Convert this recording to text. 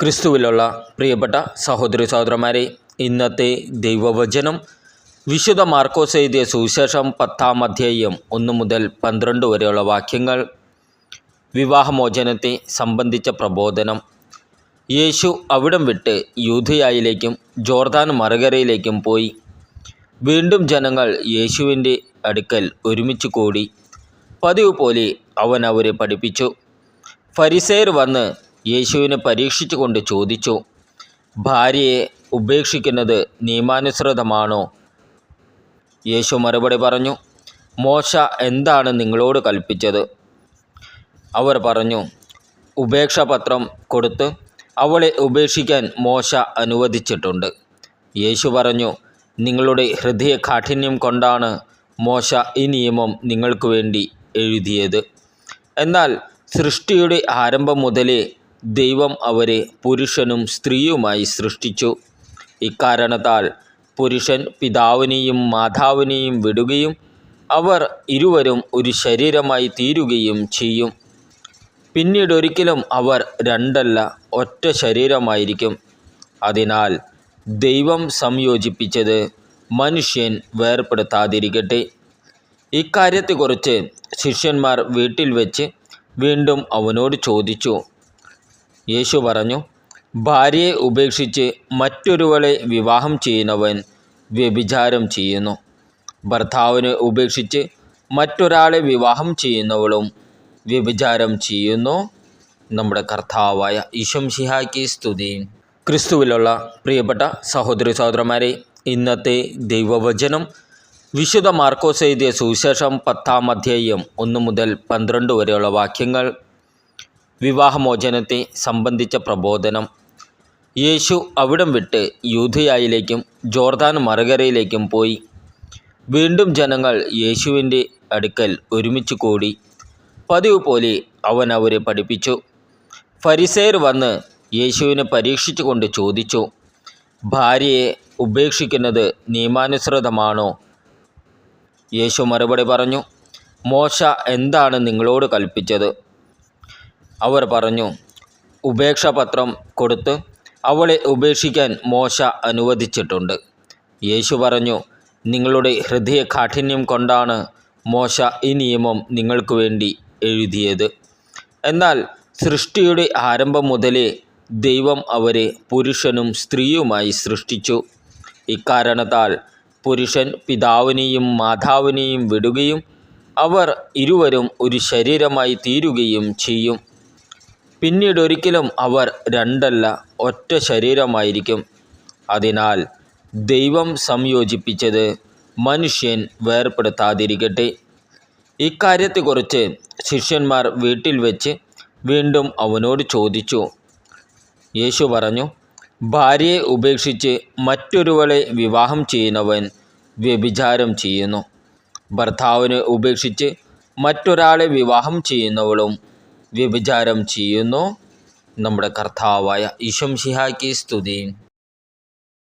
ക്രിസ്തുവിലുള്ള പ്രിയപ്പെട്ട സഹോദരി സഹോദരന്മാരെ, ഇന്നത്തെ ദൈവവചനം വിശുദ്ധ മാർക്കോസ് എഴുതിയ സുവിശേഷം 10-ാം അധ്യായം 1 മുതൽ 12 വരെയുള്ള വാക്യങ്ങൾ. വിവാഹമോചനത്തെ സംബന്ധിച്ച പ്രബോധനം. യേശു അവിടം വിട്ട് യൂദയായിലേക്കും ജോർദാൻ മറുകരയിലേക്കും പോയി. വീണ്ടും ജനങ്ങൾ യേശുവിൻ്റെ അടുക്കൽ ഒരുമിച്ച് കൂടി. പതിവ് പോലെ അവൻ അവരെ പഠിപ്പിച്ചു. ഫരിസേയർ വന്ന് യേശുവിനെ പരീക്ഷിച്ചുകൊണ്ട് ചോദിച്ചു, ഭാര്യയെ ഉപേക്ഷിക്കുന്നത് നിയമാനുസൃതമാണോ? യേശു മറുപടി പറഞ്ഞു, മോശ എന്താണ് നിങ്ങളോട് കൽപ്പിച്ചത്? അവർ പറഞ്ഞു, ഉപേക്ഷാപത്രം കൊടുത്ത് അവളെ ഉപേക്ഷിക്കാൻ മോശ അനുവദിച്ചിട്ടുണ്ട്. യേശു പറഞ്ഞു, നിങ്ങളുടെ ഹൃദയകാഠിന്യം കൊണ്ടാണ് മോശ ഈ നിയമം നിങ്ങൾക്ക് വേണ്ടി എഴുതിയത്. എന്നാൽ സൃഷ്ടിയുടെ ആരംഭം മുതലേ ദൈവം അവരെ പുരുഷനും സ്ത്രീയുമായി സൃഷ്ടിച്ചു. ഇക്കാരണത്താൽ പുരുഷൻ പിതാവിനെയും മാതാവിനെയും വിടുകയും അവർ ഇരുവരും ഒരു ശരീരമായി തീരുകയും ചെയ്യും. പിന്നീടൊരിക്കലും അവർ രണ്ടല്ല, ഒറ്റ ശരീരമായിരിക്കും. അതിനാൽ ദൈവം സംയോജിപ്പിച്ചത് മനുഷ്യൻ വേർപെടുത്താതിരിക്കട്ടെ. ഇക്കാര്യത്തെക്കുറിച്ച് ശിഷ്യന്മാർ വീട്ടിൽ വെച്ച് വീണ്ടും അവനോട് ചോദിച്ചു. യേശു പറഞ്ഞു, ഭാര്യയെ ഉപേക്ഷിച്ച് മറ്റൊരുവളെ വിവാഹം ചെയ്യുന്നവൻ വ്യഭിചാരം ചെയ്യുന്നു. ഭർത്താവിനെ ഉപേക്ഷിച്ച് മറ്റൊരാളെ വിവാഹം ചെയ്യുന്നവളും വ്യഭിചാരം ചെയ്യുന്നു. നമ്മുടെ കർത്താവായ ഈശോ മിശിഹായ്ക്ക് സ്തുതി. ക്രിസ്തുവിലുള്ള പ്രിയപ്പെട്ട സഹോദരി സഹോദരന്മാരെ, ഇന്നത്തെ ദൈവവചനം വിശുദ്ധ മാർക്കോസ് എഴുതിയ സുവിശേഷം 10-ാം അധ്യായം 1 മുതൽ 12 വരെയുള്ള വാക്യങ്ങൾ. വിവാഹമോചനത്തെ സംബന്ധിച്ച പ്രബോധനം. യേശു അവിടം വിട്ട് യൂദയായിലേക്കും ജോർദാൻ മറുകരയിലേക്കും പോയി. വീണ്ടും ജനങ്ങൾ യേശുവിൻ്റെ അടുക്കൽ ഒരുമിച്ച് കൂടി. പതിവ് പോലെ അവൻ അവരെ പഠിപ്പിച്ചു. ഫരിസേയർ വന്ന് യേശുവിനെ പരീക്ഷിച്ചുകൊണ്ട് ചോദിച്ചു, ഭാര്യയെ ഉപേക്ഷിക്കുന്നത് നിയമാനുസൃതമാണോ? യേശു മറുപടി പറഞ്ഞു, മോശ എന്താണ് നിങ്ങളോട് കൽപ്പിച്ചത്? അവർ പറഞ്ഞു, ഉപേക്ഷാപത്രം കൊടുത്ത് അവളെ ഉപേക്ഷിക്കാൻ മോശ അനുവദിച്ചിട്ടുണ്ട്. യേശു പറഞ്ഞു, നിങ്ങളുടെ ഹൃദയകാഠിന്യം കൊണ്ടാണ് മോശ ഈ നിയമം നിങ്ങൾക്ക് വേണ്ടി എഴുതിയത്. എന്നാൽ സൃഷ്ടിയുടെ ആരംഭം മുതലേ ദൈവം അവരെ പുരുഷനും സ്ത്രീയുമായി സൃഷ്ടിച്ചു. ഇക്കാരണത്താൽ പുരുഷൻ പിതാവിനെയും മാതാവിനെയും വിടുകയും അവർ ഇരുവരും ഒരു ശരീരമായി തീരുകയും ചെയ്യും. പിന്നീടൊരിക്കലും അവർ രണ്ടല്ല, ഒറ്റ ശരീരമായിരിക്കും. അതിനാൽ ദൈവം സംയോജിപ്പിച്ചത് മനുഷ്യൻ വേർപെടുത്താതിരിക്കട്ടെ. ഇക്കാര്യത്തെക്കുറിച്ച് ശിഷ്യന്മാർ വീട്ടിൽ വെച്ച് വീണ്ടും അവനോട് ചോദിച്ചു. യേശു പറഞ്ഞു, ഭാര്യയെ ഉപേക്ഷിച്ച് മറ്റൊരുവളെ വിവാഹം ചെയ്യുന്നവൻ വ്യഭിചാരം ചെയ്യുന്നു. ഭർത്താവിനെ ഉപേക്ഷിച്ച് മറ്റൊരാളെ വിവാഹം ചെയ്യുന്നവളും വ്യഭിചാരം ചെയ്യുന്നു. നമ്മുടെ കർത്താവായ ഈശോ മിശിഹായ്ക്ക് സ്തുതി.